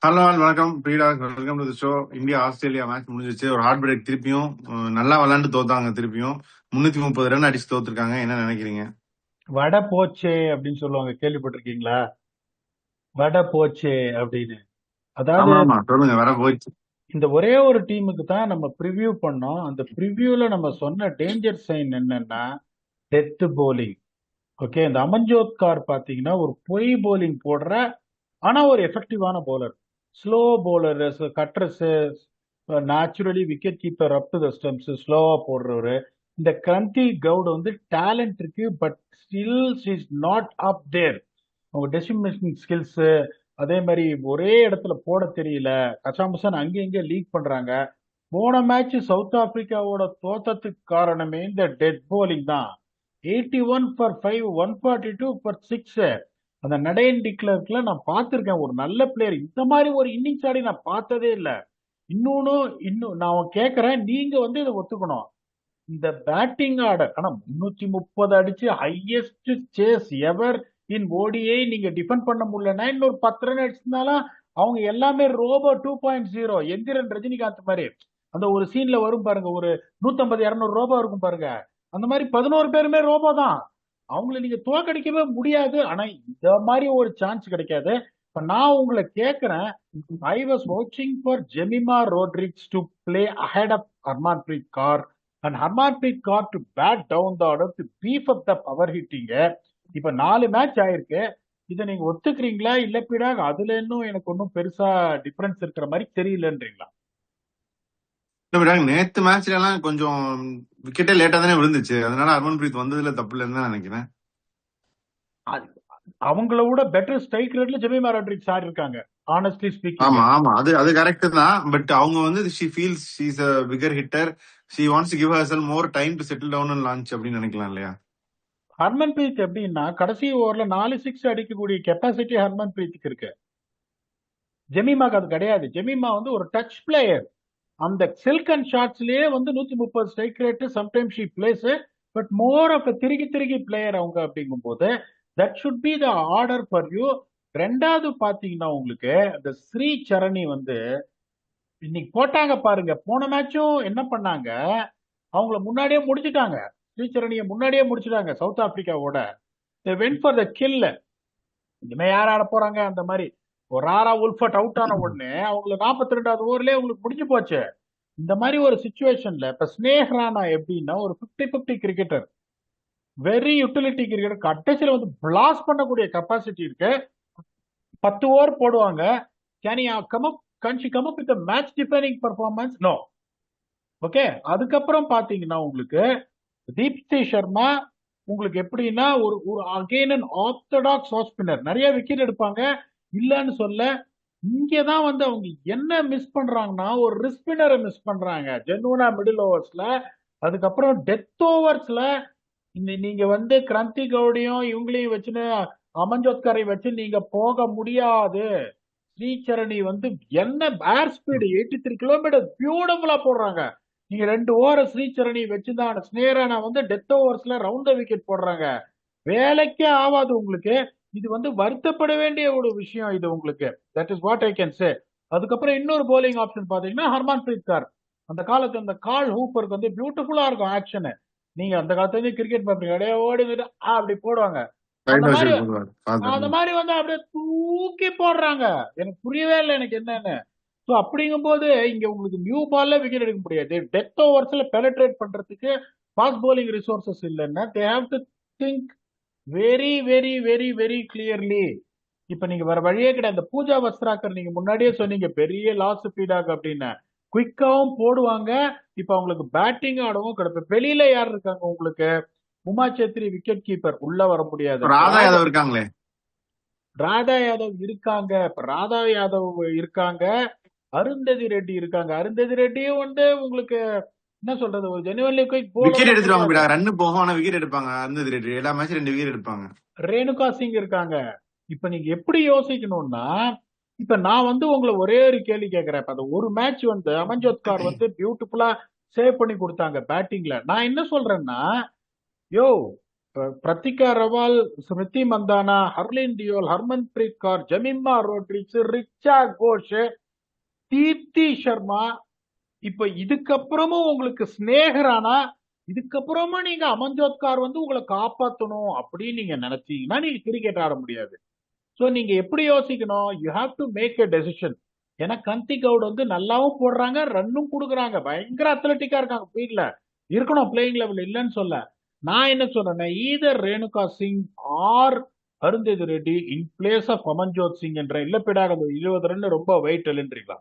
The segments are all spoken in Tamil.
ஹலோ வணக்கம் Preeta, welcome to the show. India Australia match முடிஞ்சிச்சு. ஒரு ஹார்ட் பிரேக். திருப்பியும் நல்லா விளையாண்டு தோத்தாங்க. திருப்பியும் 330 ரன் அடிச்சு தோத்துருக்காங்க. என்ன நினைக்கிறீங்க? வடை போச்சே அப்படின்னு சொல்லுவாங்க, கேள்விப்பட்டிருக்கீங்களா? வடை போச்சே அப்படின்னு. அதாவது ஆமா ஆமா, சொல்லுங்க. வர போயிடுச்சு. இந்த ஒரே ஒரு டீமுக்கு தான் நம்ம ப்ரிவ்யூ பண்ணோம். அந்த ப்ரிவ்யூல நம்ம சொன்ன டேஞ்சர் சைன் என்னன்னா டெத் போலிங். ஓகே, இந்த அமன்ஜோத் கார் பாத்தீங்கன்னா ஒரு பொய் போலிங் போடுற, ஆனா ஒரு எஃபெக்டிவான bowler. Slow bowler, cutters, naturally wicket keeper up to the stumps, ஸ்லோவா போடுறவரு. இந்த கிரந்தி கவுட் வந்து டேலண்ட் இருக்கு, but still is not up there. அவங்க டெசிமேஷன் ஸ்கில்ஸ், அதே மாதிரி ஒரே இடத்துல போட தெரியல. கசாமுசான் அங்கே இங்கே லீக் பண்றாங்க. போன மேட்ச் சவுத் ஆப்பிரிக்காவோட தோத்தத்துக்கு காரணமே இந்த டெட் போலிங் தான். 81 ஃபார் 5, 142 ஃபார் 6. அந்த நடையன் டிக்ளர்க்ல நான் பார்த்திருக்கேன். ஒரு நல்ல பிளேயர் இந்த மாதிரி ஒரு இன்னிங்ஸ் ஆடி நான் பார்த்ததே இல்லை. இன்னும் நான் கேட்கறேன், நீங்க வந்து இதை ஒத்துக்கணும். இந்த பேட்டிங் ஆர்டர் ஆனா 330 அடிச்சு highest chase ever in ODI நீங்க டிஃபெண்ட் பண்ண முடியலன்னா இன்னொரு 10 ரன் அடிச்சிருந்தாலும் அவங்க எல்லாமே ரோபோ 2.0, எந்திரன் ரஜினிகாந்த் மாதிரி. அந்த ஒரு சீன்ல வரும் பாருங்க, ஒரு 150-200 ரோபோ இருக்கும் பாருங்க. அந்த மாதிரி 11 பேருமே ரோபோ தான். அவங்கள நீங்க தோக்கடிக்கவே முடியாது. ஆனா இந்த மாதிரி ஒரு சான்ஸ் கிடைக்காது. இப்ப நான் உங்களை கேட்கிறேன், ஐ வாஸ் வாட்சிங் for Jemimah Rodrigues to play ahead of Harmanpreet Kaur and Harmanpreet Kaur to bat down the order to beef up the power hitting. இப்ப 4 மேட்ச் ஆயிருக்கு. இதை நீங்க ஒத்துக்கிறீங்களா? இல்ல பீடாக அதுல இன்னும் எனக்கு ஒன்றும் பெருசா டிஃபரன்ஸ் இருக்கிற மாதிரி தெரியலன்றீங்களா? இல்ல பிரீடா, நேத்து மேட்ச்ல எல்லாம் கொஞ்சம் விக்கெட்டே லேட்டா தானே விழுந்துச்சு. அதனால ஹர்மன்பிரீத் வந்ததுல தப்பு இல்லைன்னு தான் நினைக்கிறேன். அவங்கள விட பெட்டர் ஸ்ட்ரைக் ரேட்ல ஜெமிமா ராட்ரிக்ஸ் ஆடி இருக்காங்க, ஆனஸ்ட்லி ஸ்பீக்கிங். ஆமா ஆமா, அது கரெக்ட் தான். பட் அவங்க வந்து she feels she is a big hitter. She wants to give herself more time to settle down and launch அப்படின்னு நினைக்கலாம் இல்லையா? ஹர்மன்பிரீத் எப்படின்னா கடைசி ஓவர்ல 4 6 அடிக்கக்கூடிய கெப்பாசிட்டி ஹர்மன்பிரீத்துக்கு இருக்கு. ஜெமிமாக்கு அது கிடையாது. ஜெமிமா வந்து ஒரு டச் பிளேயர். அந்த சில்க் அண்ட் ஷாட்ஸ்லயே வந்து 130 strike rate, sometimes she plays, but more of திருகி திருகி பிளேயர் அவங்க. அப்படிங்கும் போது that should be the order for you. ரெண்டாவது பாத்தீங்கன்னா உங்களுக்கு இந்த ஸ்ரீ சரணி வந்து இன்னைக்கு போட்டாங்க பாருங்க. போன மேட்சும் என்ன பண்ணாங்க, அவங்கள முன்னாடியே முடிச்சிட்டாங்க. ஸ்ரீசரணிய முன்னாடியே முடிச்சிட்டாங்க சவுத் ஆப்பிரிக்காவோட. Went for the kill. இனிமே யார் ஆட போறாங்க அந்த மாதிரி. ஒரு ராரா உல்ஃபட் அவுட் ஆன உடனே அவங்களுக்கு 42வது ஓவர்லயே உங்களுக்கு முடிஞ்சு போச்சு. இந்த மாதிரி ஒரு சுச்சுவேஷன்ல இப்ப ஸ்னேக் ராணா எப்படின்னா ஒரு 50-50 கிரிக்கெட்டர், வெரி யூட்டிலிட்டி கிரிக்கெட்டர். கடைசியில வந்து பிளாஸ்ட் பண்ணக்கூடிய கெப்பாசிட்டி இருக்கு. 10 ஓவர் போடுவாங்க. Can you come up, can she come up with match defining performance? No. Okay, அதுக்கப்புறம் பாத்தீங்கன்னா உங்களுக்கு தீப்தி சர்மா உங்களுக்கு எப்படின்னா ஒரு ஒரு again an orthodox off spinner. நிறைய விக்கெட் எடுப்பாங்க, இல்லன்னு சொல்ல. இங்கதான் வந்து அவங்க என்ன மிஸ் பண்றாங்கன்னா ஒரு ரிஸ்பின்னரை மிஸ் பண்றாங்க ஜென்வனா மிடில் ஓவர்ஸ்ல. அதுக்கப்புறம் டெத் ஓவர்ஸ்ல நீங்க வந்து கிராந்தி கவுடியும் இவங்களையும் வச்சுன்னு அமன்ஜோத்கரை வச்சு நீங்க போக முடியாது. ஸ்ரீசரணி வந்து என்ன ஏர் ஸ்பீடு 83 கிலோமீட்டர் பியூட்டிஃபுல்லா போடுறாங்க. நீங்க 2 ஓவர் ஸ்ரீசரணி வச்சுதான் ஸ்னேரானா வந்து டெத் ஓவர்ஸ்ல ரவுண்ட் விக்கெட் போடுறாங்க. வேலைக்கே ஆகாது உங்களுக்கு. இது வந்து வருத்தப்பட வேண்டிய ஒரு விஷயம் இது உங்களுக்கு. That is what I can say. அதுக்கப்புறம் இன்னொரு போலிங் ஆப்ஷன் பாத்தீங்கன்னா ஹர்மான்பிரீத் கார். அந்த காலத்து அந்த கால் ஹூப்பருக்கு வந்து பியூட்டிஃபுல்லா இருக்கும் ஆக்ஷன். நீங்க அந்த காலத்துல இருந்து கிரிக்கெட் பார்ப்பீங்க, அப்படியே ஓடி அப்படி போடுவாங்க. அந்த மாதிரி அந்த மாதிரி வந்து அப்படியே தூக்கி போடுறாங்க. எனக்கு புரியவே இல்லை எனக்கு என்னன்னு. ஸோ அப்படிங்கும் போது இங்க உங்களுக்கு நியூ பால்ல விக்கெட் எடுக்க முடியாது. டெத் ஓவர்ஸ்ல பெனட்ரேட் பண்றதுக்கு ஃபாஸ்ட் bowling ரிசோர்சஸ் இல்லைன்னா தே have to think very very very very clearly. இப்ப நீங்க வேற வழியே கிடையாது. இந்த பூஜா வஸ்திராக்கர் நீங்க முன்னாடியே சொன்னீங்க பெரிய லாஸ் ஃபீடாக் அப்படின்னு. குயிக்காவும் போடுவாங்க. இப்ப அவங்களுக்கு பேட்டிங் ஆடவும் கிடைக்கும். வெளியில யார் இருக்காங்க உங்களுக்கு? உமா சேத்ரி விக்கெட் கீப்பர், உள்ள வர முடியாது. ராதா யாதவ் இருக்காங்களே. ராதா யாதவ் இருக்காங்க. இப்ப ராதா யாதவ் இருக்காங்க, அருந்ததி ரெட்டி இருக்காங்க. அருந்ததி ரெட்டியும் வந்து உங்களுக்கு என்ன சொல்றது, ஒரு ஜெனுவன்லி குயிக் விக்கெட் போலரும் எடுத்துருவாங்க. கிடையாது. ரன்னு போகும், ஆனா விக்கெட் எடுப்பாங்க. எல்லா மேட்ச் 2 விக்கெட் எடுப்பாங்க. ரேணுகா சிங் இருக்காங்க. இப்ப நீங்க எப்படி யோசிக்கணும்னா, இப்ப நான் வந்து உங்களை ஒரே ஒரு கேள்வி கேட்கிறேன். இப்ப அந்த ஒரு மேட்ச் வந்து அமன்ஜோத் கார் வந்து பியூட்டிஃபுல்லா சேவ் பண்ணி கொடுத்தாங்க பேட்டிங்ல. நான் என்ன சொல்றேன்னா, யோ பிரத்திகா ரவால், ஸ்மிருதி மந்தானா, ஹர்லின் டியோல், ஹர்மன் பிரீத் கௌர், ஜெமிமா ரோட்ரிக்ஸ், ரிச்சா கோஷ், தீப்தி சர்மா. இப்ப இதுக்கப்புறமும் உங்களுக்கு ஸ்னேகரானா, இதுக்கப்புறமா நீங்க அமன்ஜோத் கார் வந்து உங்களை காப்பாத்தணும் அப்படின்னு நீங்க நினைச்சீங்கன்னா நீங்க கிரிக்கெட் ஆட முடியாது. சோ நீங்க எப்படி யோசிக்கணும், you have to make a decision. ஏன்னா கந்தி கவுட் வந்து நல்லாவும் போடுறாங்க, ரன்னும் கொடுக்குறாங்க, பயங்கர அத்லட்டிக்கா இருக்காங்க ஃபீல்ட்ல, இருக்கணும் பிளேயிங் லெவல் இல்லைன்னு சொல்ல. நான் என்ன சொல்றேன்னா, either Renuka Singh or Arundhati Reddy in place of Amanjot Singh என்ற இல்லப்பிடாக 20 ரன் ரொம்ப வெயிட் இல்லைன்றீங்களா?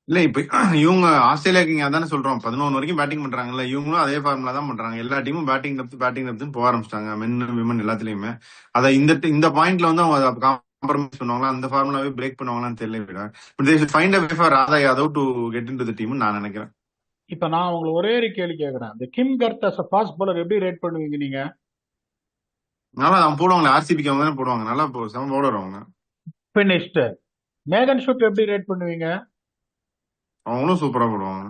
இல்ல இப்ப இவங்க ஆஸ்திரேலியாக்கு இங்க அதானே சொல்றோம், 11 வரைக்கும் பேட்டிங் பண்றாங்கல்ல, இவங்களும் அதே ஃபார்முலா தான் பண்றாங்க. எல்லா டீமும் பேட்டிங் டெப்த் போக ஆரம்பிச்சிட்டாங்க, மென் விமன் எல்லாத்துலயுமே. அதை இந்த பாயிண்ட்ல வந்து அவங்க காம்ப்ரமைஸ் பண்ணுவாங்களா, அந்த ஃபார்முலாவே பிரேக் பண்ணுவாங்களான்னு தெரியல விட. But they should find a way for Radha Yadav to get into the team நான் நினைக்கிறேன். இப்ப நான் உங்களை ஒரே ஒரு கேள்வி கேட்கறேன், இந்த கிம் கர்த் அஸ் ஃபாஸ்ட் பாலர் எப்படி ரேட் பண்ணுவீங்க நீங்க? நல்லா அவங்க போடுவாங்க, ஆர்சிபிக்கு அவங்க தானே போடுவாங்க, நல்லா செம பவுலர் அவங்க. பினிஷ்டு. மேகன் ஷூட் எப்படி ரேட் பண்ணுவீங்க? அவங்களும் சூப்பரா போடுவாங்க.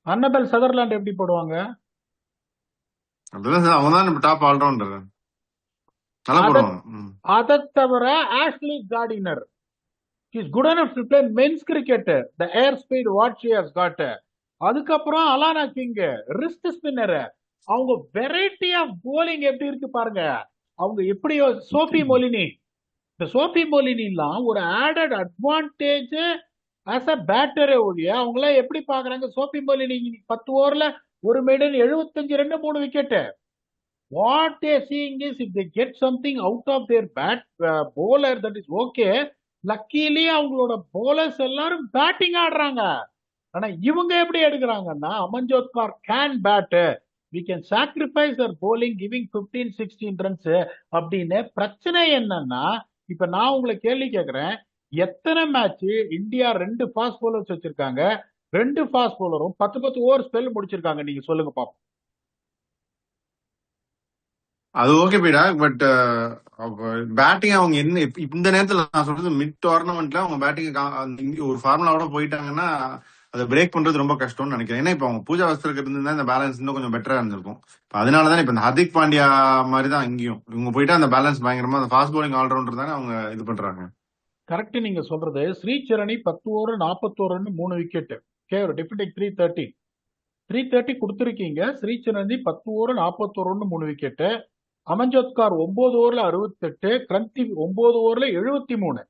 அன்னபெல் சதர்லாண்ட் எப்படி போடுவாங்க? அதுதான் சார், அவங்க தான் டாப் ஆல்ரவுண்டர், நல்லா போடுவாங்க. அதை தவிர Ashleigh Gardner is good enough to play men's cricket, the air speed what she has got. அதுக்கப்புறம் அலானா கிங், ரிஸ்ட் ஸ்பின்னர். அவங்க வெரைட்டி ஆஃப் போலிங் எப்படி இருக்கு பாருங்க. அவங்க எப்படி சோஃபி மொலினி, இந்த சோஃபி மொலினிலாம் ஒரு ஆடட் அட்வான்டேஜ் ஆஸ் அ பேட்டரே ஒழிய அவங்களாம் எப்படி பாக்குறாங்க. சோஃபி மொலினி 10 ஓவர்ல ஒரு maiden 75 run 3 wicket. what they seeing is if they get something out of their bat bowler, that is okay. Luckily அவங்களோட bowlers எல்லாரும் பேட்டிங் ஆடுறாங்க. ஆனா இவங்க எப்படி எடுக்கிறாங்கன்னா, Amanjot Kaur can bat, we can sacrifice their bowling giving 15-16 runs அப்படின்னு. பிரச்சனை என்னன்னா, இப்ப நான் உங்களை கேள்வி கேட்கிறேன், எத்தனை மேட்ச் இந்தியா 2 ஃபாஸ்ட் bowlers வச்சிருக்காங்க, 2 ஃபாஸ்ட் bowlரும் 10 ஓவர் ஸ்பெல் முடிச்சிருக்காங்க, நீங்க சொல்லுங்க பாப்போம். அது ஓகே பீடா, பட் பேட்டிங் அவங்க என்ன இந்த நேரத்துல நான் சொல்றது மிட் டோர்னமெண்ட்ல அவங்க பேட்டிங் ஒரு ஃபார்முலாவோட போயிட்டாங்கன்னா அதை பிரேக் பண்றது ரொம்ப கஷ்டம்னு நினைக்கிறேன். ஏன்னா இப்ப அவங்க பூஜா வஸ்திரக்கு இருந்தா இந்த பேலன்ஸ் இன்னும் கொஞ்சம் பெட்டரா இருந்திருக்கும். இப்ப அதனாலதான் இப்ப இந்த ஹர்திக் பாண்டியா மாதிரி தான் இங்கேயும் இவங்க போயிட்டு அந்த பேலன்ஸ் பயங்கரமா, அந்த ஃபாஸ்ட் பவுலிங் ஆல்ரவுண்டர் தானே அவங்க இது பண்றாங்க. கரெக்ட் நீங்க சொல்றது. Shree Charani 10 over 41 run 3 wicket, defending 330 கொடுத்துருக்கீங்க. Shree Charani 10 over 41 run 3 wicket. Amanjot car 9 ஓவர்ல 68, கிரந்தி 9 ஓவர்ல 73.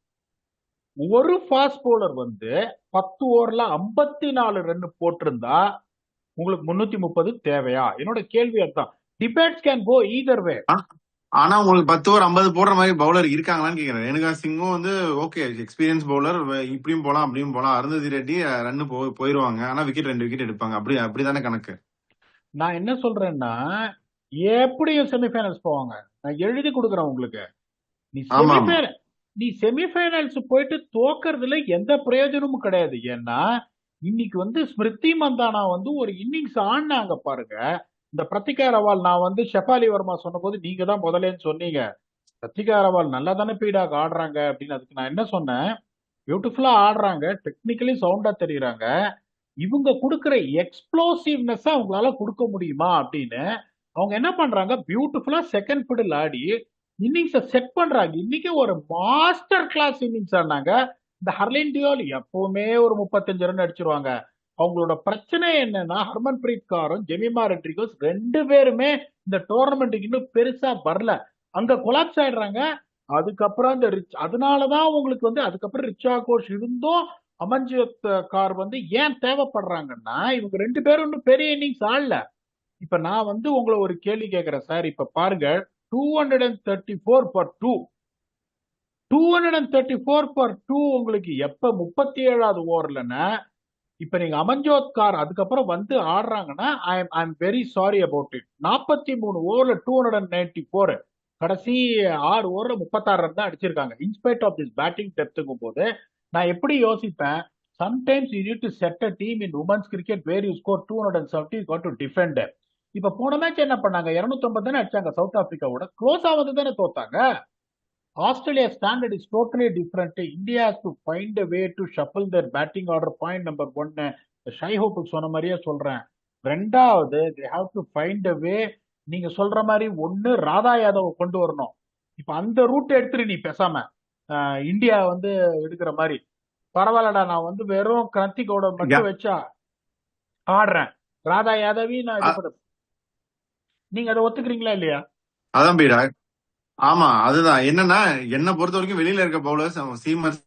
ஒரு ஃபாஸ்ட் பவுலர் வந்து 10 ஓவர்ல 54 ரன் போட்டிருந்தா உங்களுக்கு 330 தேவையா? என்னோட கேள்வி அதுதான். டிபேட்ஸ் கேன் கோ ஈதர் வே. ஆனா உங்களுக்கு 10 ஓவர் 50 போடுற மாதிரி பவுலர் இருக்காங்களான்னு கேக்குறேன். ரேணுகா சிங்கும் வந்து ஓகே எக்ஸ்பீரியன்ஸ் பவுலர், இப்படியும் போலாம் அப்படியும் போலாம். அருந்ததி ரெட்டி ரன் போயிருவாங்க, ஆனா விக்கெட் 2 விக்கெட் எடுப்பாங்க. அப்படிதானே கணக்கு. நான் என்ன சொல்றேன்னா, எப்படியும் செமிஃபைனல்ஸ் போவாங்க. நான் எழுதி கொடுக்குறேன் உங்களுக்கு. நீ செமிஃபைனல்ஸ் போயிட்டு தோக்கறதுல எந்த பிரயோஜனமும் கிடையாது. ஏன்னா இன்னைக்கு வந்து ஸ்மிருதி மந்தானா வந்து ஒரு இன்னிங்ஸ் ஆடினாங்க பாருங்க. இந்த பிரத்திகா ரவால், நான் வந்து ஷெஃபாலி வர்மா சொன்ன போது நீங்க தான் முதலேன்னு சொன்னீங்க, பிரத்திகா ரவால் நல்லா தானே பீடாக ஆடுறாங்க அப்படின்னு. அதுக்கு நான் என்ன சொன்னேன், பியூட்டிஃபுல்லா ஆடுறாங்க, டெக்னிக்கலி சவுண்டா தெரியுறாங்க, இவங்க கொடுக்குற எக்ஸ்ப்ளோசிவ்னஸ் அவங்களால கொடுக்க முடியுமா அப்படின்னு. அவங்க என்ன பண்றாங்க, பியூட்டிஃபுல்லா செகண்ட் பிடில் ஆடி இன்னிங்ஸை செட் பண்றாங்க. இன்னைக்கு ஒரு மாஸ்டர் கிளாஸ் இன்னிங்ஸ் ஆனாங்க. இந்த ஹர்லின் டியோல் எப்பவுமே ஒரு 35 ரன் அடிச்சிருவாங்க. அவங்களோட பிரச்சனை என்னன்னா, ஹர்மன் பிரீத் கௌரும் ஜெமிமா ரொட்ரிகஸ் 2 பேருமே இந்த டோர்னமெண்ட்டுக்கு இன்னும் பெருசா வரல, அங்க கொலாப்ஸ் ஆயிடுறாங்க. அதுக்கப்புறம் இந்த அதனாலதான் உங்களுக்கு வந்து அதுக்கப்புறம் ரிச்சா கோஷ் இருந்தும் அமன்ஜோத் கார் வந்து ஏன் தேவைப்படுறாங்கன்னா, இவங்க 2 பேரும் இன்னும் பெரிய இன்னிங்ஸ் ஆடல. இப்ப நான் வந்து உங்களை ஒரு கேள்வி கேட்கிறேன் சார். இப்ப பாருங்க, 234 for 2, 234 for 2 உங்களுக்கு எப்ப 37வது ஓவர்லன்னா, இப்ப நீங்க அமன்ஜோத் கார் அதுக்கப்புறம் வந்து ஆடுறாங்கன்னா, I am very sorry about it. 43 ஓவர்ல 294, கடைசி 6 ஓவர்ல 36 ரன் தான் அடிச்சிருக்காங்க. இன்ஸ்பைட் ஆஃப் திஸ் பேட்டிங் டெப்த்துங்கும் போது நான் எப்படி யோசிப்பேன், sometimes you need to set a team in women's cricket where you score 270, you got to defend. இப்ப போன மேட்ச் என்ன பண்ணாங்க, 250 தானே அடிச்சாங்க சவுத் ஆப்பிரிக்காவோட, க்ளோஸ் ஆவது தானே தோத்தாங்க. Australia standard is totally different. India has to find a way to shuffle their batting order. Point number 1. Shai ஹோப்புக்கு சொன்ன மாதிரியே சொல்றேன். ரெண்டாவது, they have to find a way நீங்க சொல்ற மாதிரி ஒண்ணு ராதா யாதவ கொண்டு வரணும். இப்ப அந்த ரூட் எடுத்துட்டு நீ பேசாம இந்தியா வந்து எடுக்கிற மாதிரி, பரவாயில்லடா நான் வந்து வெறும் கிரந்தி கவுடர் மட்டும் வச்சா ஆடுறேன், ராதா யாதவையும் நான் இது பண்ண, நீங்க அதை ஒத்துக்கிறீங்களா இல்லையா? அதான் பீடா. ஆமா, அதுதான் என்னன்னா, என்ன பொறுத்த வரைக்கும் வெளியில இருக்க பவுலர்ஸ் சீமர்ஸ்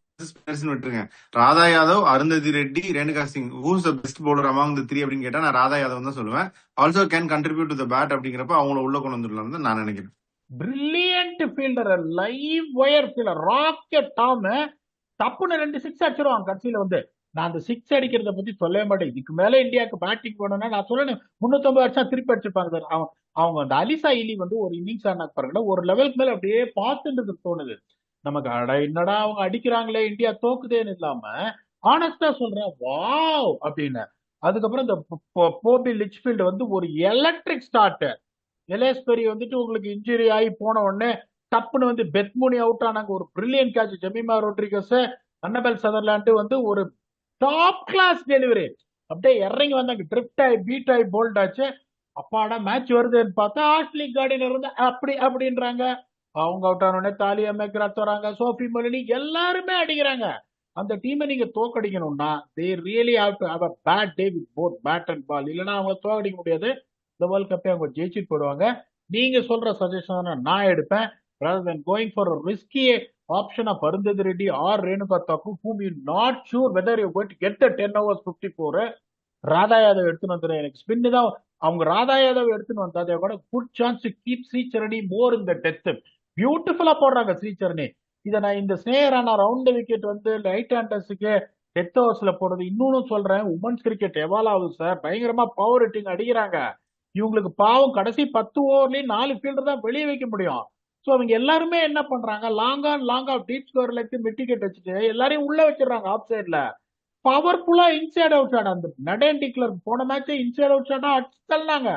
விட்டுருங்க. Radha Yadav, Arundhati Reddy, Renuka Singh, who's the best bowler among the three அப்படின்னு கேட்டா நான் ராதா யாதவ் தான் சொல்லுவேன். Also can contribute to the bat அப்படிங்கிறப்ப அவங்கள உள்ள கொண்டு வந்துடலாம் நான் நினைக்கிறேன். Brilliant fielder, live wire fielder, rocket arm, தப்புன்னு 2 6 அடிச்சிருவாங்க கடைசியில வந்து. நான் அந்த 6 அடிக்கிறத பத்தி சொல்லவே மாட்டேன். இதுக்கு மேல இந்தியாவுக்கு பேட்டிங் பண்ணணும்னா நான் சொல்லணும் 350 வருஷம் திருப்பி அடிச்சிருப்பாங்க சார். அவங்க அந்த அலிசா இலி வந்து ஒரு இன்னிங்ஸ் ஆனாக்கு பாருங்க, ஒரு லெவலுக்கு மேல அப்படியே பார்த்துட்டு தோணுது நமக்கு, அட என்னடா அவங்க அடிக்கிறாங்களே இந்தியா தோக்குதேன்னு இல்லாம ஆனஸ்டா சொல்றேன் வாவ் அப்படின்னு. அதுக்கப்புறம் இந்த போபி லிச்ஃபீல்டு வந்து ஒரு எலக்ட்ரிக் ஸ்டார்ட். எலேஸ்பெரி வந்துட்டு உங்களுக்கு இன்ஜுரி ஆகி போன உடனே டப்புன்னு வந்து பெத்மூனி அவுட் ஆனாங்க, ஒரு brilliant catch. Jemimah Rodrigues, Annabel Sutherland வந்து ஒரு டாப் கிளாஸ் டெலிவரி, அப்படியே இறங்கி வந்தாங்க, ட்ரிப்ட் ஆகி பீட் ஆகி போல்ட் ஆச்சு. அப்பாடா மேட்ச் வருதுன்னு பார்த்தா ஆஷ்லி கார்டினர் வந்து அப்படின்றாங்க. அவங்க அவுட் ஆனோடனே தாலியா மேக்ராத் வராங்க, சோஃபி மொலினி, எல்லாருமே அடிக்கிறாங்க. அந்த டீமை நீங்க தோக்கடிக்கணும்னா they really have to have a bad day with both bat and ball, இல்லைன்னா அவங்க தோக்கடிக்க முடியாது. இந்த வேர்ல்ட் கப்பே அவங்க ஜெயிச்சுட்டு போடுவாங்க. நீங்க சொல்ற சஜஷன் நான் எடுப்பேன். rather than going for a risky option of Arundhati Reddy or Renuka Thakur, whom you're not sure whether you're going to get the 10 overs 54, Radha Yadav எடுத்துன்னு வந்துடுறேன். எனக்கு ஸ்பின் தான். அவங்க ராதா யாதவ் எடுத்துன்னு வந்தா they got a good chance to keep Shree Charani more in the depth. பியூட்டிஃபுல்லா போடுறாங்க ஸ்ரீசரணி. இதை நான் இந்த ஸ்னேயரான ரவுண்ட் த விக்கெட் வந்து ரைட் ஹேண்டர்ஸுக்கு டெத் ஓவர்ஸ்ல போடுறது. இன்னொன்னு சொல்றேன், உமன்ஸ் கிரிக்கெட் எவால் ஆகுது சார், பயங்கரமா பவர் ஹிட்டிங் அடிக்கிறாங்க. இவங்களுக்கு பாவம் கடைசி 10 ஓவர்லயும் 4 ஃபீல்டர் தான் வெளியே வைக்க முடியும். ஸோ அவங்க எல்லாருமே என்ன பண்றாங்க, லாங் ஆஃப் டீப் ஸ்கோர்ல மிட்டிகெட் வச்சுட்டு எல்லாரையும் உள்ள வச்சிடறாங்க ஆஃப் சைட்ல. பவர்ஃபுல்லா இன்சைட் அவுட் ஷாட், அந்த நடேன் டிக்லர் போன மேட்ச் இன்சைட் அவுட் ஷாட்டா அடிச்சுட்டாங்க.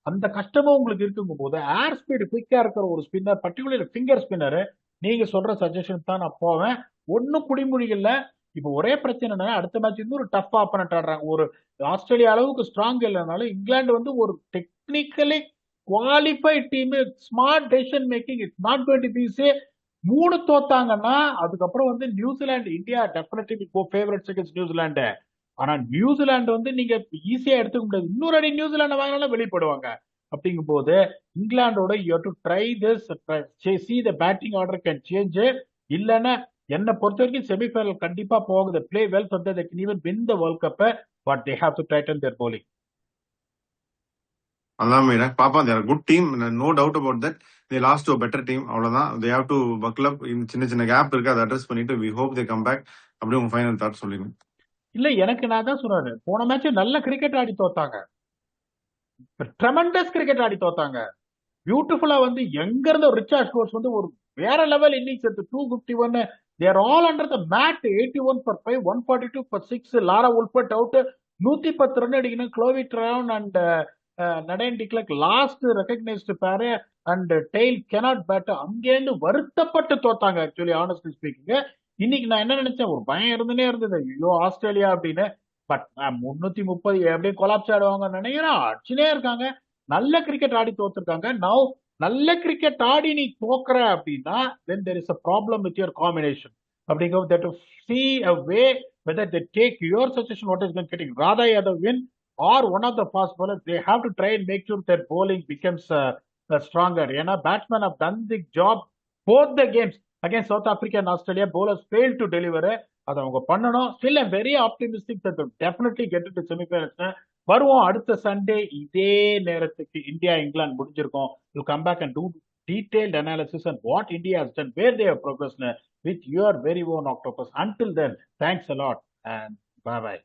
அந்த கஷ்டமும் உங்களுக்கு இருக்குங்கும் போது ஏர் ஸ்பீடு குயிக்கா இருக்கிற ஒரு ஸ்பின்னர், பர்டிகுலர் ஃபிங்கர் ஸ்பின்னர், நீங்க சொல்ற சஜஷன் தான் நான் போவேன். ஒன்னும் குடிமொழிகள்ல. இப்போ ஒரே பிரச்சனை என்னன்னா, அடுத்த மேட்ச் இன்னொரு டஃப் ஆப்பனட் ஆடுறாங்க. ஒரு ஆஸ்திரேலியா அளவுக்கு ஸ்ட்ராங் இல்லைனாலும் இங்கிலாந்து வந்து ஒரு technically qualified team, smart decision making, it's not going to be say 3 தோத்தாங்கன்னா அதுக்கப்புறம் வந்து New Zealand, India definitely go favourites against New Zealand. ஆனா நியூசிலாந்து வந்து நீங்க ஈஸியா எடுத்துக்க முடியாது. இன்னொரு அடி நியூசிலாந்து வாங்கினாலும் வெளிப்படுவாங்க. அப்படிங்கும் போது இங்கிலாண்டோட you have to try this, see the batting order can change. இல்லைன்னா என்னை பொறுத்த வரைக்கும் செமிஃபைனல் கண்டிப்பா போகுது. Play well so that they can even win the World Cup, but they have to tighten their bowling. அதான் மீரா பாப்பா, they're good team, no doubt about that. They lost to better team, அவ்வளவுதான். They have to buckle up. சின்ன சின்ன கேப் இருக்கு, அதை அட்ரஸ் பண்ணிட்டு we hope they come back. அப்படியே உங்க ஃபைனல் தாட் சொல்லுங்க. இல்ல எனக்கு நான் தான் சொல்றேன், போன மேட்ச் நல்ல கிரிக்கெட் ஆடி தோத்தாங்க, ட்ரெமெண்டஸ் கிரிக்கெட் ஆடி தோத்தாங்க. பியூட்டிஃபுல்லா வந்து எங்க இருந்த ரிச்சார்ட் ஸ்கோர்ஸ் வந்து ஒரு வேற லெவல் இன்னிங்ஸ் எடுத்து 251. They're all under the mat. 81 for 5, 142 for 6. Laura Wolvaardt out, 110 run அடிக்கணும். Chloe Tryon and Nadine de Klerk last recognised pair and tail can't bat. அங்கேருந்து வருத்தப்பட்டு தோத்தாங்க. ஆக்சுவலி ஆனஸ்ட்லி ஸ்பீக்கிங், இன்னைக்கு நான் என்ன நினைச்சேன், ஒரு பயம் இருந்துனே இருந்தது, ஐயோ ஆஸ்திரேலியா அப்படின்னு. பட் 330 அப்படியே கொலாப்ஸ் ஆடுவாங்க நினைக்கிறேன், அடிச்சுனே இருக்காங்க. நல்ல கிரிக்கெட் ஆடி தோத்துருக்காங்க. நவ் நல்ல கிரிக்கெட் ஆடி நீ தோக்குற அப்படின்னா then there is a problem with your combination. அப்படிங்கும் that to see a way whether they take your suggestion what is going to get Radha Yadav win or one of the fast bowlers, they have to try and make sure that bowling becomes stronger. ஏன்னா batsmen have done the job both the games against South Africa and Australia. Bowlers failed to deliver. அதை அவங்க பண்ணணும். Still I'm very optimistic that they'll definitely get into semi-finals. வருவோம் அடுத்த சண்டே இதே நேரத்துக்கு. இந்தியா இங்கிலாந்து முடிஞ்சிருக்கும். You come back and do detailed analysis on what India has done, where they have progressed with your very own Octopus. Until then, thanks a lot and bye bye.